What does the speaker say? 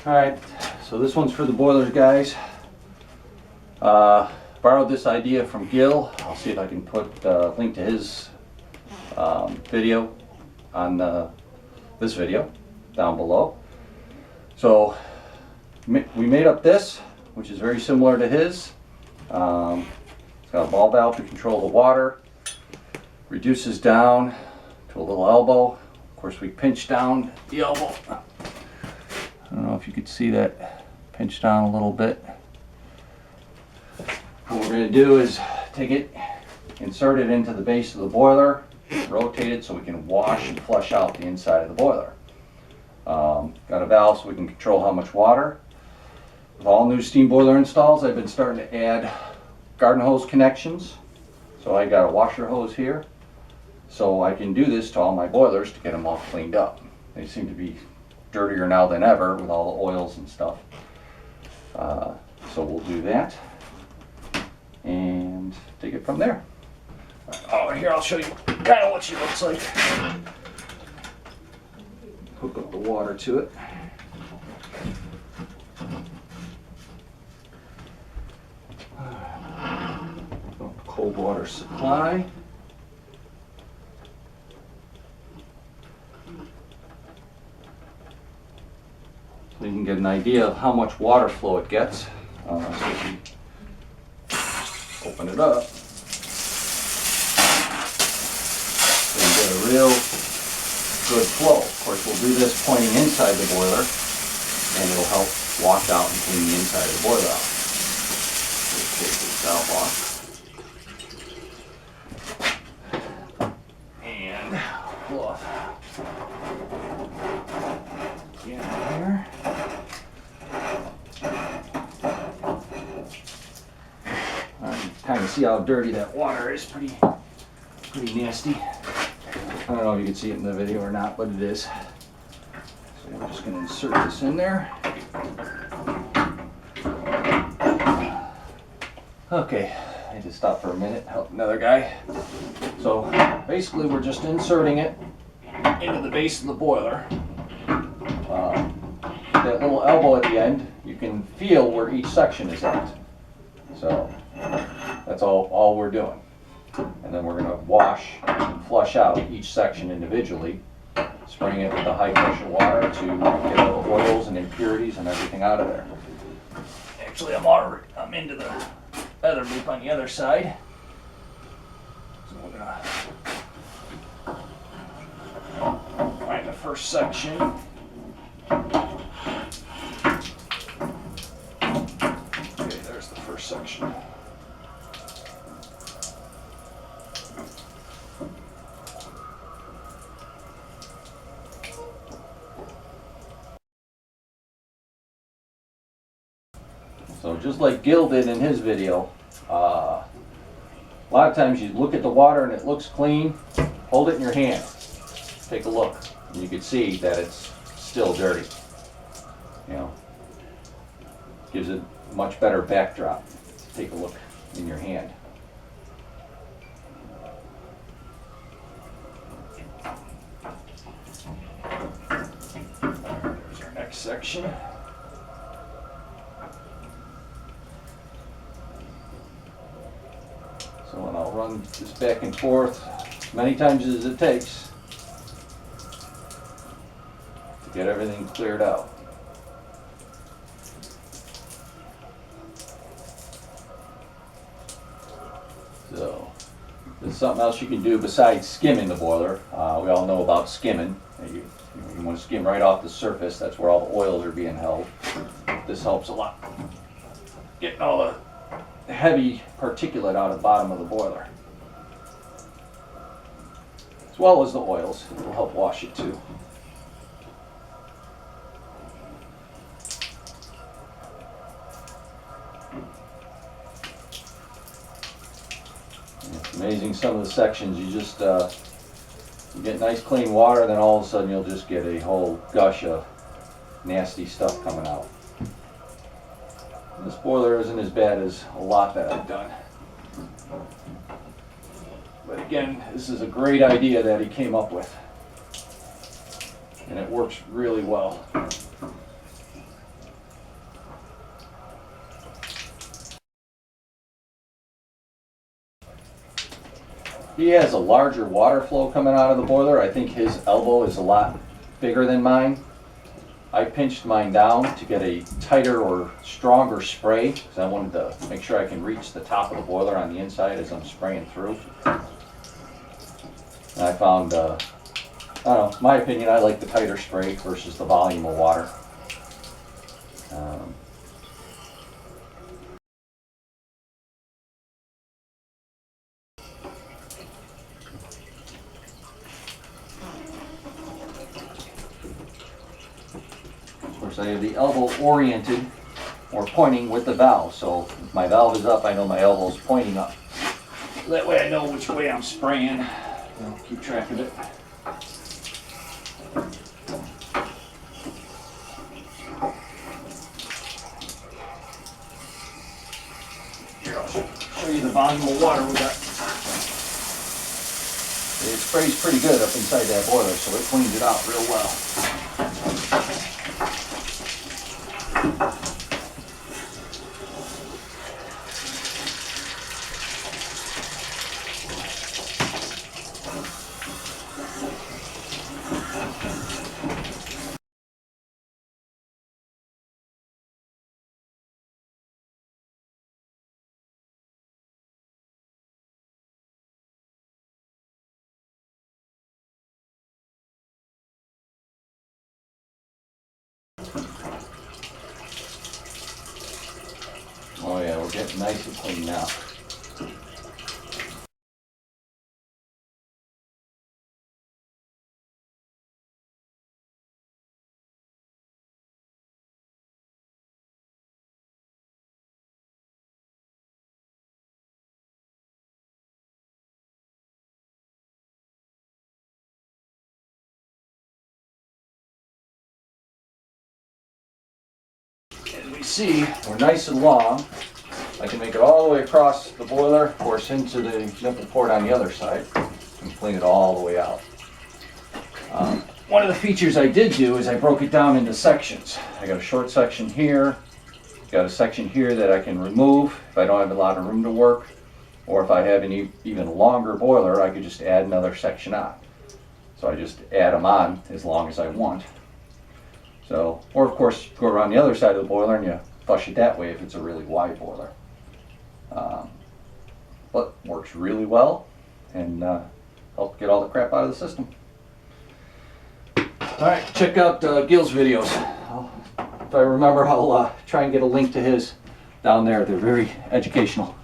Alright, so this one's for the boilers, guys. Borrowed this idea from Gill. I'll see if I can put a link to his video on this video down below. So we made up this, which is very similar to his. It's got a ball valve to control the water, reduces down to a little elbow. Of course, we pinch down the elbow. I don't know if you could see that, pinch down a little bit. What we're going to do is take it, insert it into the base of the boiler, rotate it so we can wash and flush out the inside of the boiler. Got a valve so we can control how much water. With all new steam boiler installs, I've been starting to add garden hose connections. So I got a washer hose here, so I can do this to all my boilers to get them all cleaned up. They seem to be dirtier now than ever with all the oils and stuff. So we'll do that and take it from there. Oh, here I'll show you kind of what she looks like. Hook up the water to it. Cold water supply. So you can get an idea of how much water flow it gets. So if you open it up, so you get a real good flow. Of course, we'll do this pointing inside the boiler, and it'll help wash out and clean the inside of the boiler out. We'll take this valve off. And pull off. Get in there. Kind of see how dirty that water is. Pretty nasty. I don't know if you can see it in the video or not, but it is. So we're just going to insert this in there. Okay, I had to stop for a minute, help another guy. So basically we're just inserting it into the base of the boiler. That little elbow at the end, you can feel where each section is at. So that's all we're doing. And then we're going to wash and flush out each section individually, spraying it with the high pressure water to get all the oils and impurities and everything out of there. Actually, I'm into the other loop on the other side. So we're going to find the first section. Okay, there's the first section. So just like Gill did in his video, a lot of times you look at the water and it looks clean, hold it in your hand, take a look, and you can see that it's still dirty. You know, gives it a much better backdrop. Take a look in your hand. There's our next section. So and I'll run this back and forth as many times as it takes to get everything cleared out. So there's something else you can do besides skimming the boiler. We all know about skimming. You want to skim right off the surface. That's where all the oils are being held. This helps a lot. Getting all the heavy particulate out of the bottom of the boiler, as well as the oils. It will help wash it too. And it's amazing, some of the sections you just you get nice clean water, then all of a sudden you'll just get a whole gush of nasty stuff coming out. This boiler isn't as bad as a lot that I've done. But again, this is a great idea that he came up with. And it works really well. He has a larger water flow coming out of the boiler. I think his elbow is a lot bigger than mine. I pinched mine down to get a tighter or stronger spray because I wanted to make sure I can reach the top of the boiler on the inside as I'm spraying through. And I found, I don't know, my opinion, I like the tighter spray versus the volume of water. Of course, I have the elbow oriented or pointing with the valve, so if my valve is up, I know my elbow is pointing up. That way I know which way I'm spraying. I'll keep track of it. Here, I'll show you the volume of water we got. It sprays pretty good up inside that boiler, so it cleans it out real well. Oh yeah, we're getting nice and clean now. As we see, we're nice and long. I can make it all the way across the boiler, of course, into the nipple port on the other side, and clean it all the way out. One of the features I did do is I broke it down into sections. I got a short section here, got a section here that I can remove if I don't have a lot of room to work, or if I have an even longer boiler, I could just add another section on. So I just add them on as long as I want. So, or of course, go around the other side of the boiler and you flush it that way if it's a really wide boiler. But works really well and help get all the crap out of the system. Alright, check out Gill's videos. If I remember, I'll try and get a link to his down there. They're very educational.